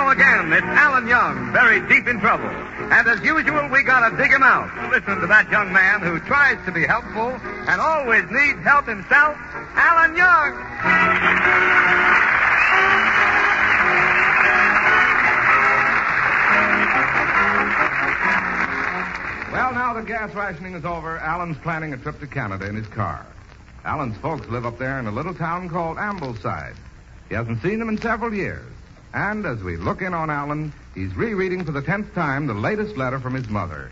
go again. It's Alan Young, very deep in trouble. And as usual, we gotta dig him out. Listen to that young man who tries to be helpful and always needs help himself, Alan Young. Well, now the gas rationing is over, Alan's planning a trip to Canada in his car. Alan's folks live up there in a little town called Ambleside. He hasn't seen them in several years. And as we look in on Alan, he's rereading for the 10th time the latest letter from his mother.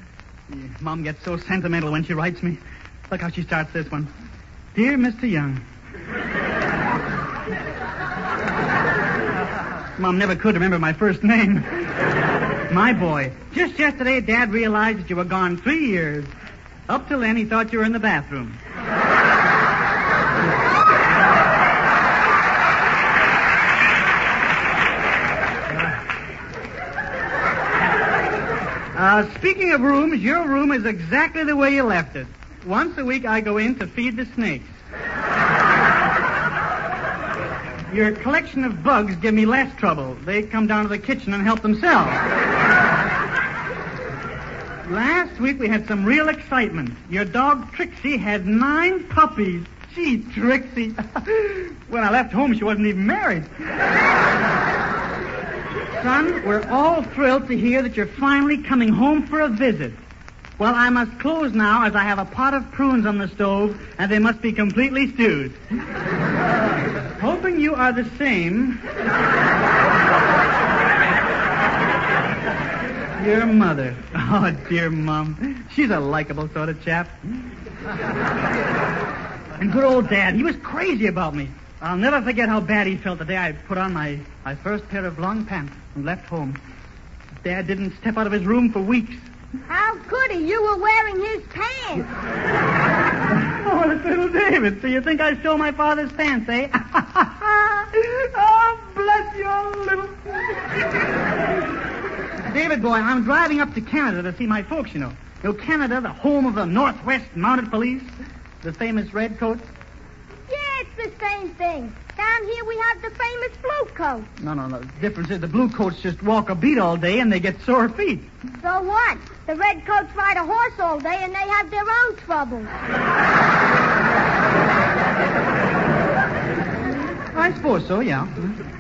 Mom gets so sentimental when she writes me. Look how she starts this one. Dear Mr. Young. Mom never could remember my first name. My boy, just yesterday Dad realized that you were gone 3 years. Up till then, he thought you were in the bathroom. Speaking of rooms, your room is exactly the way you left it. Once a week I go in to feed the snakes. Your collection of bugs give me less trouble. They come down to the kitchen and help themselves. Last week we had some real excitement. Your dog Trixie had 9 puppies. Gee, Trixie. When I left home, she wasn't even married. Son, we're all thrilled to hear that you're finally coming home for a visit. Well, I must close now as I have a pot of prunes on the stove, and they must be completely stewed. Hoping you are the same. Your mother. Oh, dear Mom. She's a likable sort of chap. And good old Dad, he was crazy about me. I'll never forget how bad he felt the day I put on my first pair of long pants and left home. Dad didn't step out of his room for weeks. How could he? You were wearing his pants. Oh, it's little David. So you think I stole my father's pants, eh? Oh, bless your little... David, boy, I'm driving up to Canada to see my folks, you know. You know, Canada, the home of the Northwest Mounted Police, the famous redcoats. Yeah, it's the same thing. Down here we have the famous blue coats. No. The difference is the blue coats just walk a beat all day and they get sore feet. So what? The redcoats ride a horse all day and they have their own troubles. I suppose so, yeah.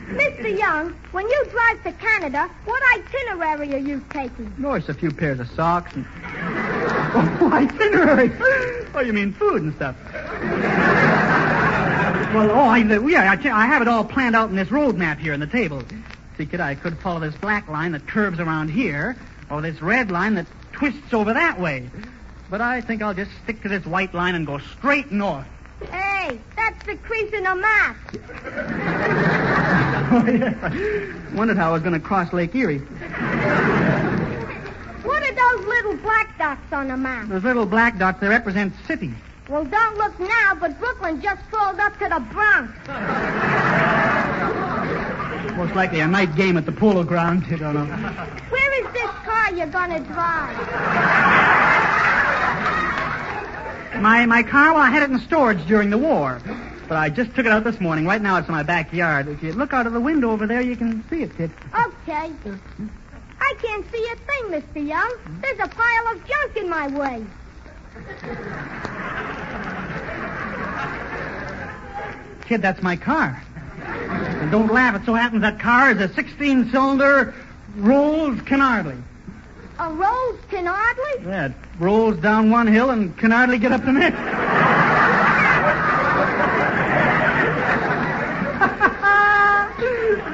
Mr. Young, when you drive to Canada, what itinerary are you taking? No, it's a few pairs of socks and... Oh, itinerary. Oh, you mean food and stuff. Well, I have it all planned out in this road map here on the table. See, kid, I could follow this black line that curves around here, or this red line that twists over that way. But I think I'll just stick to this white line and go straight north. Hey, that's the crease in the map. Oh, yeah. Wondered how I was going to cross Lake Erie. What are those little black dots on the map? Those little black dots, they represent cities. Well, don't look now, but Brooklyn just crawled up to the Bronx. Most likely a night game at the polo ground. You don't know. Where is this car you're going to drive? My car, well, I had it in storage during the war. But I just took it out this morning. Right now it's in my backyard. If you look out of the window over there, you can see it, kid. Okay. I can't see a thing, Mr. Young. There's a pile of junk in my way. Kid, that's my car. And don't laugh. It so happens that car is a 16-cylinder Rolls Canardly. A Rolls Canardly? Yeah, it rolls down one hill and can hardly get up the next.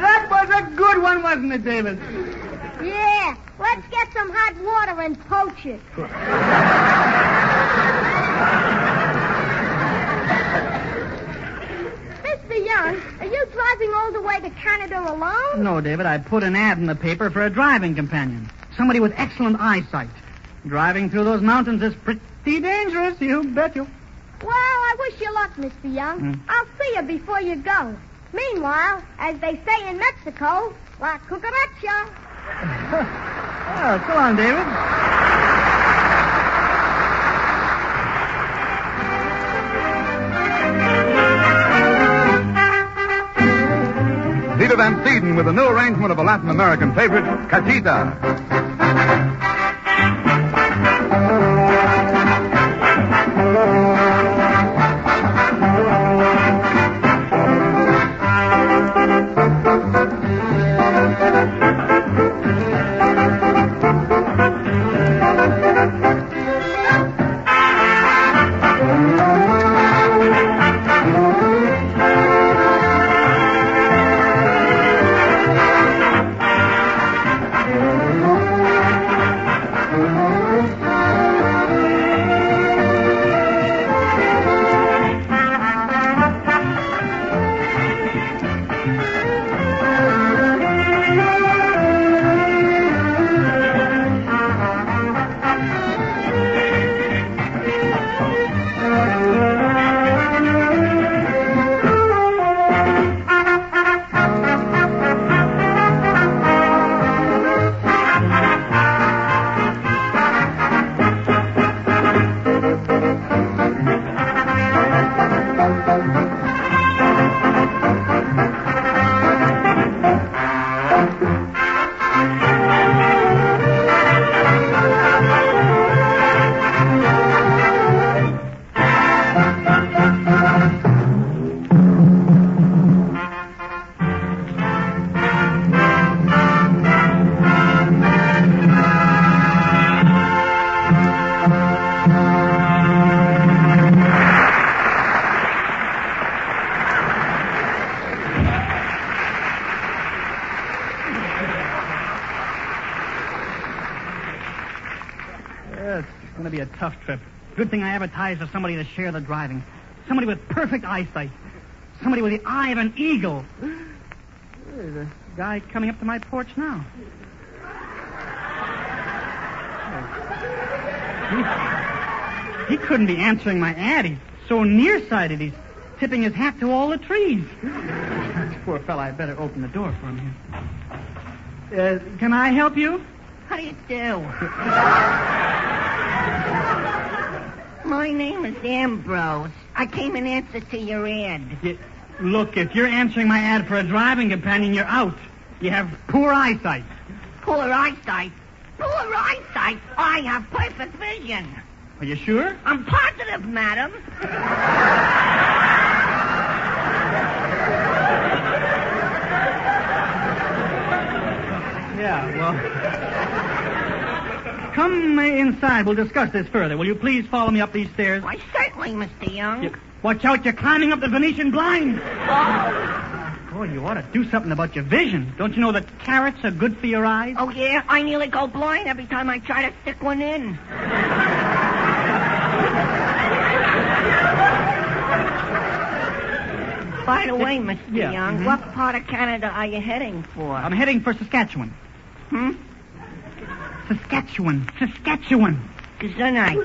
That was a good one, wasn't it, David? Yeah. Let's get some hot water and poach it. Mr. Young, are you driving all the way to Canada alone? No, David. I put an ad in the paper for a driving companion. Somebody with excellent eyesight. Driving through those mountains is pretty dangerous, you bet you. Well, I wish you luck, Mr. Young. I'll see you before you go. Meanwhile, as they say in Mexico, la cucaracha. Oh, so long, David. Peter Van Steeden sweetened with a new arrangement of a Latin American favorite, Cachita. It's going to be a tough trip. Good thing I advertised for somebody to share the driving. Somebody with perfect eyesight. Somebody with the eye of an eagle. There's a guy coming up to my porch now. He couldn't be answering my ad. He's so nearsighted. He's tipping his hat to all the trees. Poor fella, I better open the door for him here. Can I help you? How do you do? My name is Ambrose. I came in answer to your ad. Look, if you're answering my ad for a driving companion, you're out. You have poor eyesight. Poor eyesight? Poor eyesight? I have perfect vision. Are you sure? I'm positive, madam. Yeah, well... Come inside. We'll discuss this further. Will you please follow me up these stairs? Why, certainly, Mr. Young. Watch out, you're climbing up the Venetian blind. Oh. Boy, you ought to do something about your vision. Don't you know that carrots are good for your eyes? Oh, yeah? I nearly go blind every time I try to stick one in. By the way, Mr. Young, what part of Canada are you heading for? I'm heading for Saskatchewan. Saskatchewan. Gesundheit.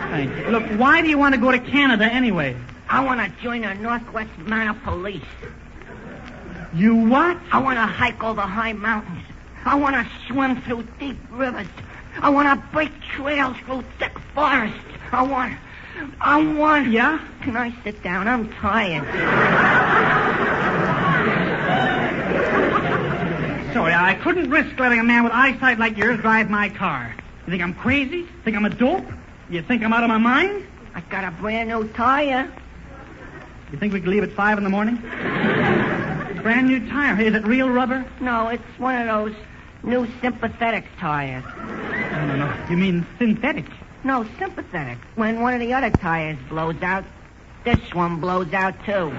Thank you. Look, why do you want to go to Canada anyway? I want to join the Northwest Mounted Police. You what? I want to hike over high mountains. I want to swim through deep rivers. I want to break trails through thick forests. I want... Yeah? Can I sit down? I'm tired. Sorry, I couldn't risk letting a man with eyesight like yours drive my car. You think I'm crazy? Think I'm a dope? You think I'm out of my mind? I got a brand new tire. You think we could leave at 5 in the morning? Brand new tire. Is it real rubber? No, it's one of those new sympathetic tires. No. You mean synthetic? No, sympathetic. When one of the other tires blows out, this one blows out too.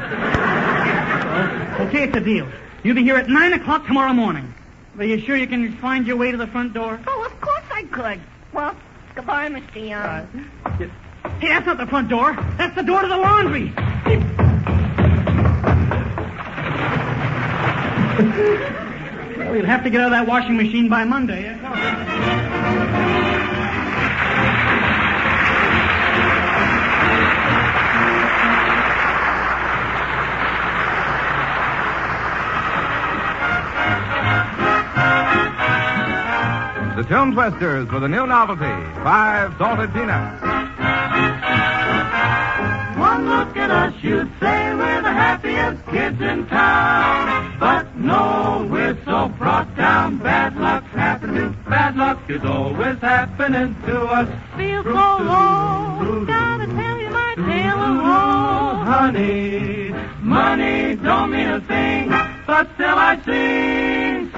Okay, it's a deal. You'll be here at 9 o'clock tomorrow morning. Are you sure you can find your way to the front door? Oh, of course I could. Well, goodbye, Mr. Young. Hey, that's not the front door. That's the door to the laundry. Well, we'll have to get out of that washing machine by Monday. The Jones Westers with a new novelty, 5 salted peanuts. One look at us, you'd say we're the happiest kids in town. happening to us. Feel so low. Gotta tell you my tale of woe. Honey, money don't mean a thing, but still I sing.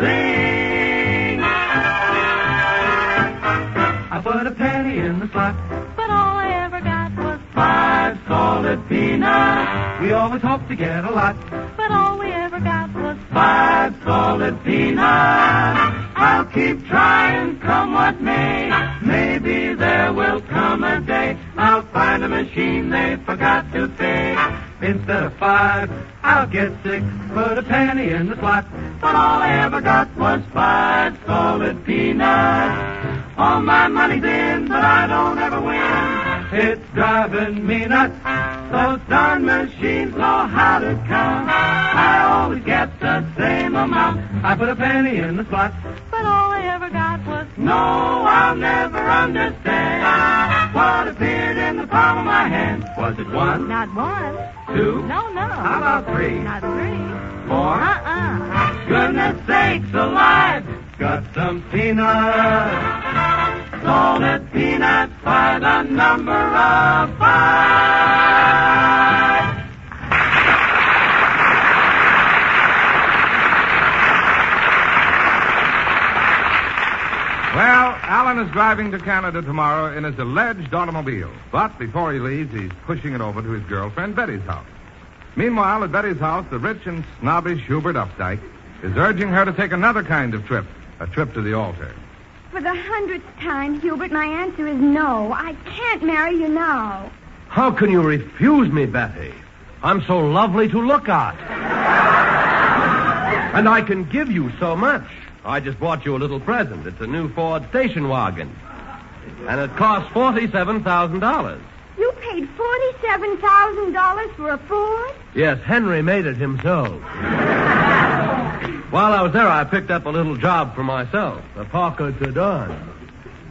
I put a penny in the slot, But all I ever got was 5 solid peanuts. We always hope to get a lot. But all we ever got was 5 solid peanuts. I'll keep trying, come what may. Maybe there will come a day I'll find a machine they forgot to say. Instead of 5, I'll get 6. Put a penny in the slot. But all I ever got was 5 solid peanuts. All my money's in, but I don't ever win. It's driving me nuts. Those darn machines know how to count. I always get the same amount. I put a penny in the slot. But all I ever got was No, I'll never understand what appeared in the palm of my hand. Was it 1, not 1. 2? No. How about 3? Not 3. 4? Goodness sakes alive! Got some peanuts. Salted peanuts by the number of 5. Well, Alan is driving to Canada tomorrow in his alleged automobile. But before he leaves, he's pushing it over to his girlfriend Betty's house. Meanwhile, at Betty's house, the rich and snobbish Hubert Updike is urging her to take another kind of trip, a trip to the altar. For the 100th time, Hubert, my answer is no. I can't marry you now. How can you refuse me, Betty? I'm so lovely to look at. And I can give you so much. I just bought you a little present. It's a new Ford station wagon. And it costs $47,000. You paid $47,000 for a Ford? Yes, Henry made it himself. While I was there, I picked up a little job for myself, a Parker sedan.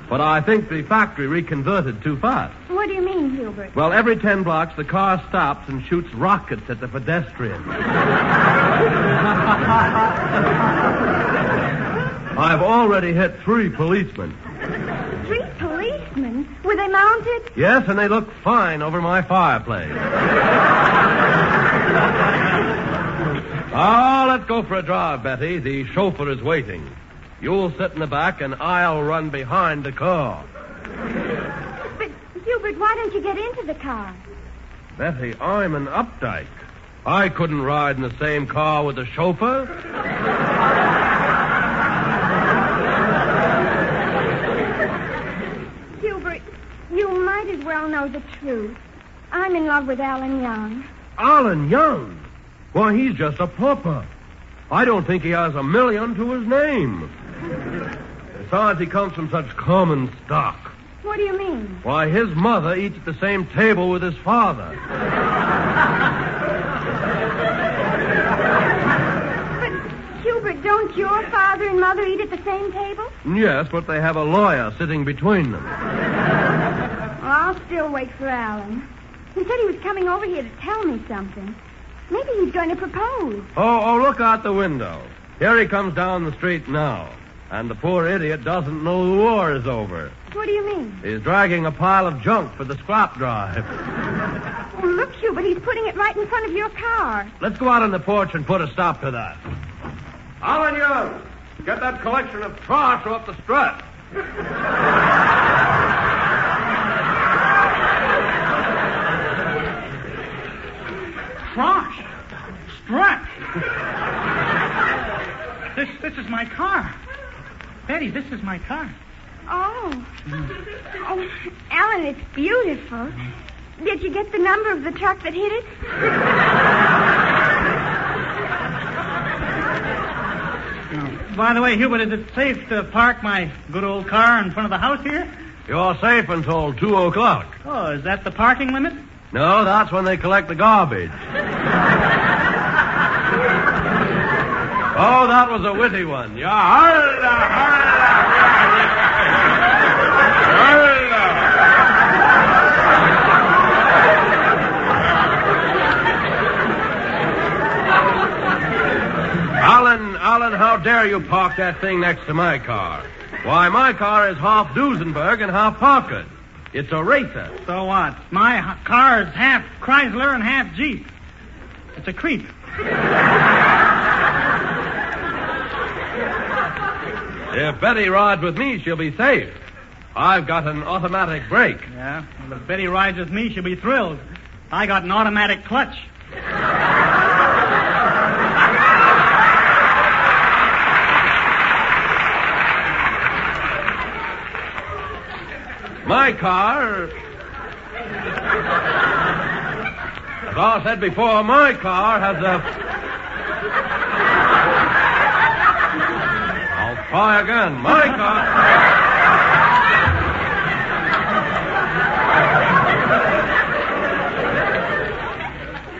But I think the factory reconverted too fast. What do you mean, Hubert? Well, every 10 blocks, the car stops and shoots rockets at the pedestrians. I've already hit 3 policemen. 3 policemen? Were they mounted? Yes, and they look fine over my fireplace. Oh, let's go for a drive, Betty. The chauffeur is waiting. You'll sit in the back, and I'll run behind the car. But, Hubert, why don't you get into the car? Betty, I'm an Updike. I couldn't ride in the same car with the chauffeur. Hubert, you might as well know the truth. I'm in love with Alan Young. Alan Young? Why, he's just a pauper. I don't think he has $1 million to his name. Besides, he comes from such common stock. What do you mean? Why, his mother eats at the same table with his father. But, Hubert, don't your father and mother eat at the same table? Yes, but they have a lawyer sitting between them. Well, I'll still wait for Alan. He said he was coming over here to tell me something. Maybe he's going to propose. Oh, look out the window. Here he comes down the street now. And the poor idiot doesn't know the war is over. What do you mean? He's dragging a pile of junk for the scrap drive. Oh, look, Hubert, he's putting it right in front of your car. Let's go out on the porch and put a stop to that. Alan Young, get that collection of trash off the strut. Frosh. Strut. This is my car. Betty, this is my car. Oh. Oh, Alan, it's beautiful. Did you get the number of the truck that hit it? By the way, Hubert, is it safe to park my good old car in front of the house here? You're safe until 2 o'clock. Oh, is that the parking limit? No, that's when they collect the garbage. Oh, that was a witty one. Alan, how dare you park that thing next to my car? Why, my car is half Duesenberg and half Parker. It's a racer. So what? My car is half Chrysler and half Jeep. It's a creep. If Betty rides with me, she'll be safe. I've got an automatic brake. Yeah? Well, if Betty rides with me, she'll be thrilled. I got an automatic clutch. My car... As I said before, my car has a... I'll try again. My car...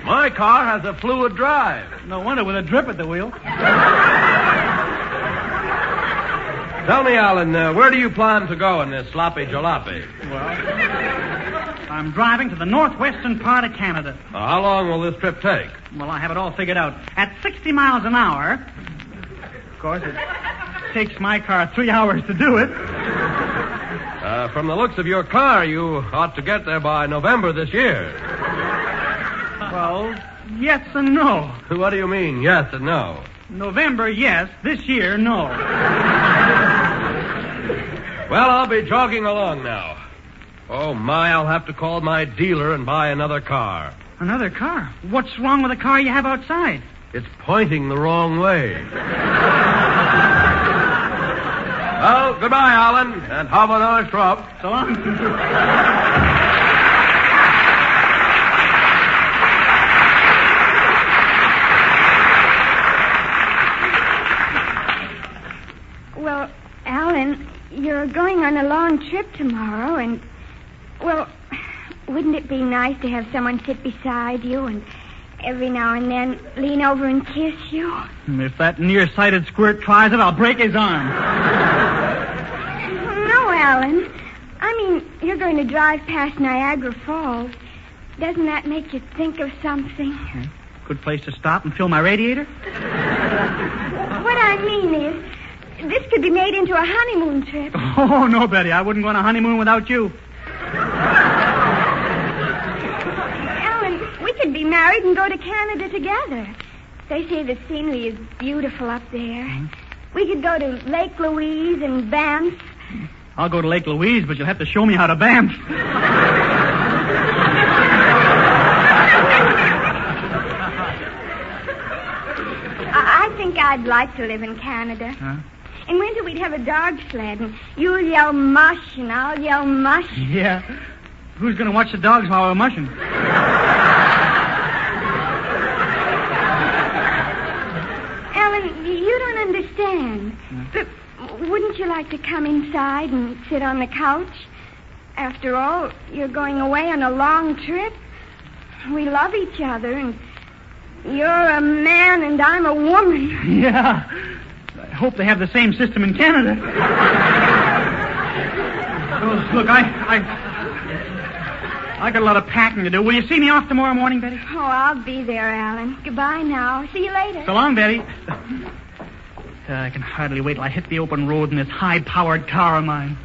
My car has a fluid drive. No wonder with a drip at the wheel. Tell me, Alan, where do you plan to go in this sloppy jalopy? Well, I'm driving to the northwestern part of Canada. How long will this trip take? Well, I have it all figured out. At 60 miles an hour, of course, it takes my car 3 hours to do it. From the looks of your car, you ought to get there by November this year. Well, yes and no. What do you mean, yes and no? November, yes. This year, no. Well, I'll be jogging along now. Oh, my, I'll have to call my dealer and buy another car. Another car? What's wrong with the car you have outside? It's pointing the wrong way. Well, goodbye, Alan, and have a nice trip. So long. Well, Alan, you're going on a long trip tomorrow, and, well, wouldn't it be nice to have someone sit beside you and every now and then lean over and kiss you? If that nearsighted squirt tries it, I'll break his arm. No, Alan. I mean, you're going to drive past Niagara Falls. Doesn't that make you think of something? Good place to stop and fill my radiator? What I mean is, this could be made into a honeymoon trip. Oh, no, Betty. I wouldn't go on a honeymoon without you. Alan, we could be married and go to Canada together. They say the scenery is beautiful up there. Mm-hmm. We could go to Lake Louise and Banff. I'll go to Lake Louise, but you'll have to show me how to Banff. I think I'd like to live in Canada. Huh? In winter, we'd have a dog sled, and you'll yell mush, and I'll yell mush. Yeah. Who's going to watch the dogs while we're mushing? Alan, you don't understand. But wouldn't you like to come inside and sit on the couch? After all, you're going away on a long trip. We love each other, and you're a man and I'm a woman. Yeah. I hope they have the same system in Canada. Oh, look, I got a lot of packing to do. Will you see me off tomorrow morning, Betty? Oh, I'll be there, Alan. Goodbye now. See you later. So long, Betty. I can hardly wait till I hit the open road in this high-powered car of mine.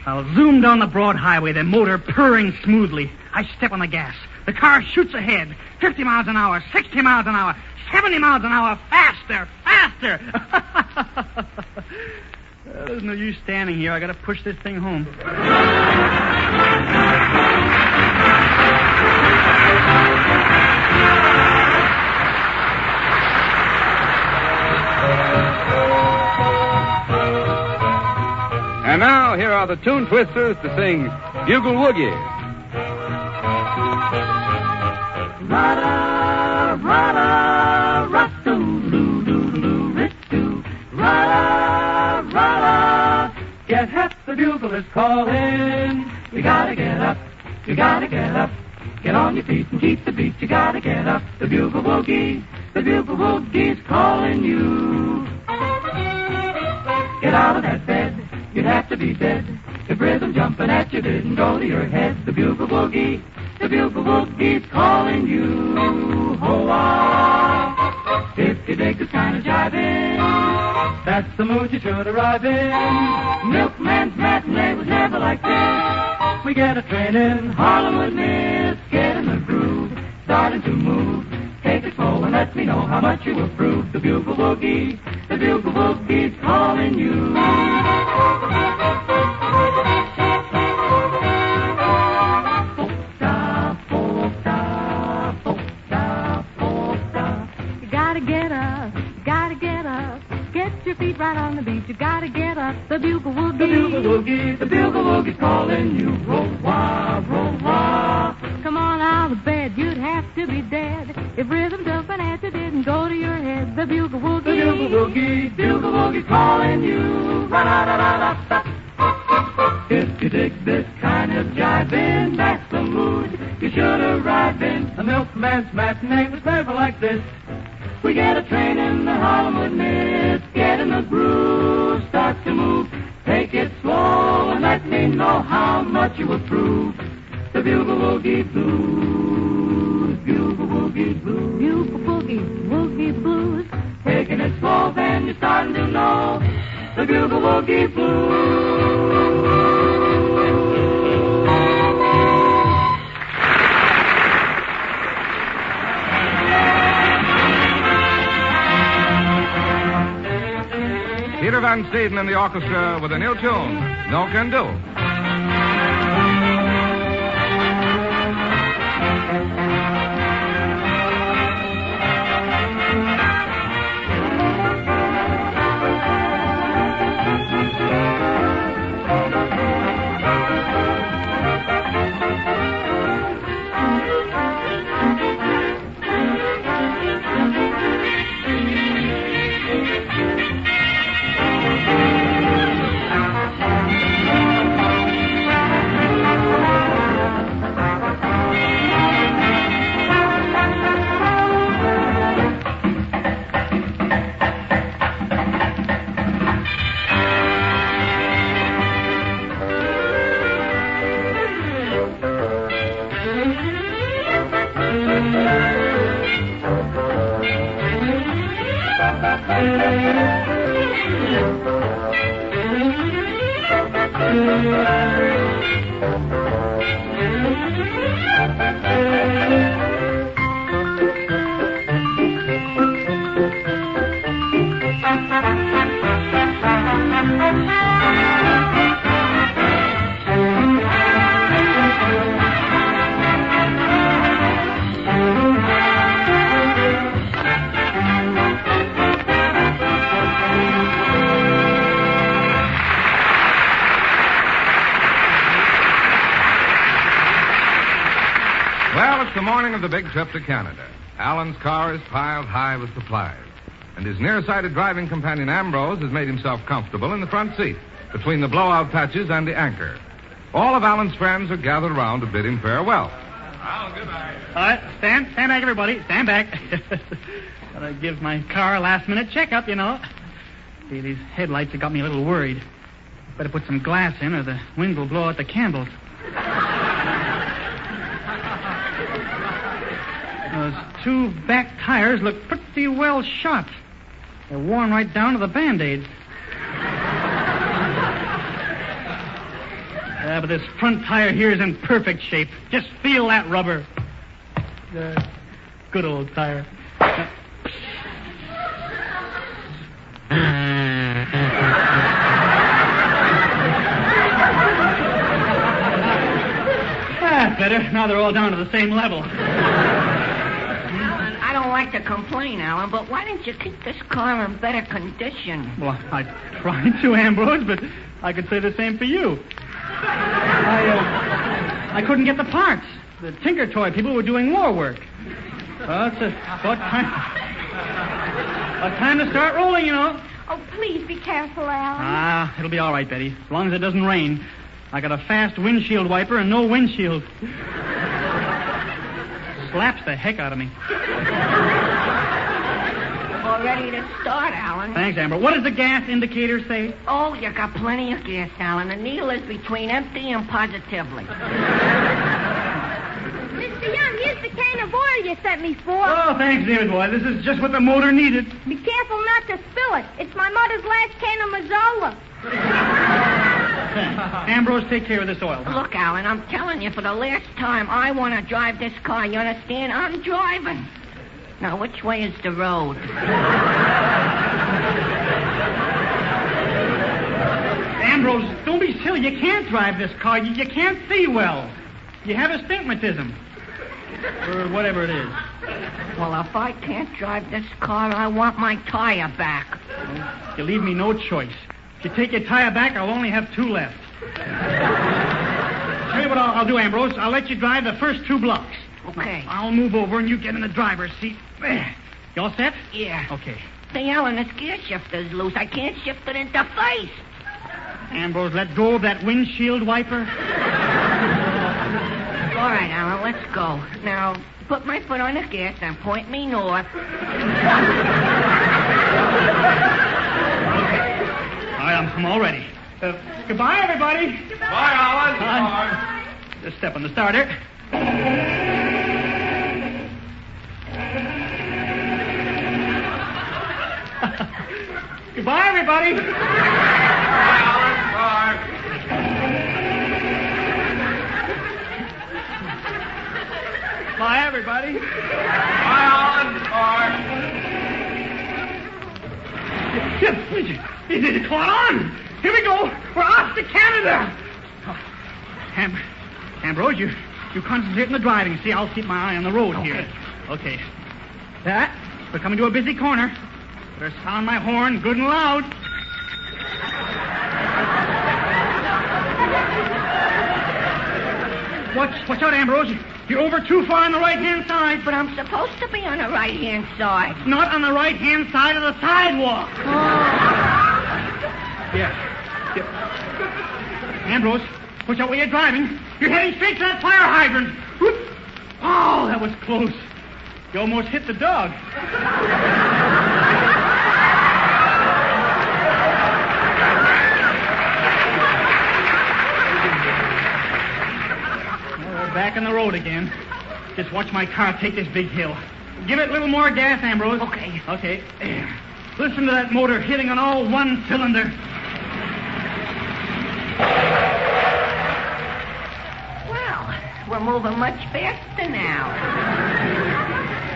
I'll zoom down the broad highway, the motor purring smoothly. I step on the gas. The car shoots ahead. 50 miles an hour, 60 miles an hour, 70 miles an hour. Faster, faster. There's no use standing here. I got to push this thing home. And now, here are the Tune Twisters to sing Bugle Woogie. Rada, rada, rat-doo-doo-doo-doo-rit-doo. Rada, rada, get up, the bugle is calling. You gotta get up, you gotta get up. Get on your feet and keep the beat. You gotta get up, the bugle woogie. The bugle woogie's calling you. Get out of that bed, you'd have to be dead if rhythm jumping at you didn't go to your head. The bugle woogie. The bugle woogie's calling you. Ho-ah. If you dig this kind of jiving, That's the mood you should arrive in. Milkman's matinee was never like this. We get a train in Harlem with Miss. Get in the groove, starting to move. Take it slow and let me know how much you approve. The Bugle Boogie's calling you. Right on the beat, you gotta get up. The Bugle Woogie. The Bugle Woogie's calling you. Roll, wah, roll, wah. Come on out of bed, you'd have to be dead if rhythm, dope, and answer didn't go to your head. The Bugle Woogie. The Bugle Woogie's calling you. Ra-da-da-da-da-da. If you dig this kind of jiving, that's the mood you should arrive in. A milkman's matinee was never like this. We get a train in the Hollywood Miss. Get in the groove, start to move. Take it slow and let me know how much you approve. The Bugle Woogie Blues. Bugle Woogie Blues. Bugle Woogie Blues. Taking it slow, then you're starting to know. The Bugle Woogie Blues. Peter Van Steeden and the orchestra with a new tune, No Can Do. Well, it's the morning of the big trip to Canada. Alan's car is piled high with supplies. And his nearsighted driving companion, Ambrose, has made himself comfortable in the front seat, between the blowout patches and the anchor. All of Alan's friends are gathered around to bid him farewell. Alan, goodbye. All right, stand back, everybody. Stand back. Gotta give my car a last-minute checkup, you know. See, these headlights have got me a little worried. Better put some glass in or the wind will blow out the candles. Those two back tires look pretty well shot. They're worn right down to the Band-Aids. Yeah, but this front tire here is in perfect shape. Just feel that rubber. Good old tire. Better. Now they're all down to the same level. I don't like to complain, Alan, but why didn't you keep this car in better condition? Well, I tried to, Ambrose, but I could say the same for you. I couldn't get the parts. The Tinker Toy people were doing war work. Well, it's about time to start rolling, you know. Oh, please be careful, Alan. It'll be all right, Betty, as long as it doesn't rain. I got a fast windshield wiper and no windshield. Slaps the heck out of me. All ready to start, Alan. Thanks, Amber. What does the gas indicator say? Oh, you got plenty of gas, Alan. The needle is between empty and positively. Mr. Young, here's the can of oil water you sent me for. Oh, thanks, David boy. This is just what the motor needed. Be careful not to spill it. It's my mother's last can of Mazzola. Ambrose, take care of this oil. Look, Alan, I'm telling you for the last time, I want to drive this car. You understand? I'm driving. Now, which way is the road? Ambrose, don't be silly. You can't drive this car. You can't see well. You have astigmatism. Or whatever it is. Well, if I can't drive this car, I want my tire back. Well, you leave me no choice. If you take your tire back, I'll only have 2 left. Tell you what I'll do, Ambrose. I'll let you drive the first 2 blocks. Okay. I'll move over and you get in the driver's seat. There. You all set? Yeah. Okay. Say, Alan, this gear shifter's loose. I can't shift it into face. Ambrose, let go of that windshield wiper. All right, Alan, let's go. Now, put my foot on the gas and point me north. All right, I'm all ready. Goodbye, everybody. Bye, Alan. Bye. Just step on the starter. Goodbye, everybody. Bye, Alan. Bye. Bye, everybody. Bye, Alan. Bye. Come on! Here we go! We're off to Canada! Ambrose, you concentrate on the driving. See, I'll keep my eye on the road here. Okay. That, we're coming to a busy corner. Better sound my horn good and loud. Watch out, Ambrose. You're over too far on the right-hand side. But I'm supposed to be on the right-hand side. Not on the right-hand side of the sidewalk. Yeah. Ambrose, watch out where you're driving. You're heading straight to that fire hydrant. Whoop. Oh, that was close. You almost hit the dog. We're back on the road again. Just watch my car take this big hill. Give it a little more gas, Ambrose. Okay. Okay. Listen to that motor hitting on all one cylinder. Well, we're moving much faster now.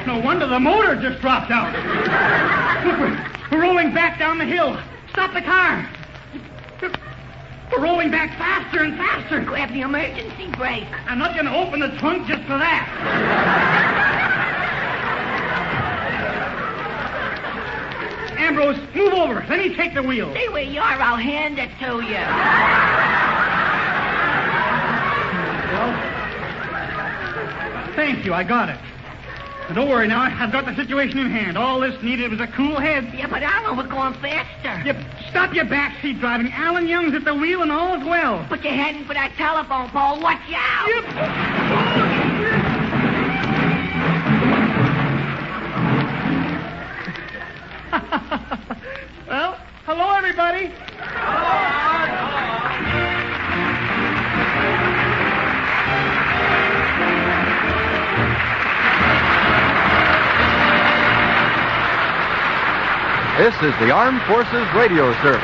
No wonder the motor just dropped out. Look, we're rolling back down the hill. Stop the car. We're rolling back faster and faster. Grab the emergency brake. I'm not going to open the trunk just for that. Ambrose, move over. Let me take the wheel. Stay where you are. I'll hand it to you. Well, thank you. I got it. Now, don't worry now. I've got the situation in hand. All this needed was a cool head. Yeah, but Alan, we're going faster. Yep. Stop your backseat driving. Alan Young's at the wheel and all's well. But you're heading for that telephone pole. Watch out. Well, hello, everybody. This is the Armed Forces Radio Service.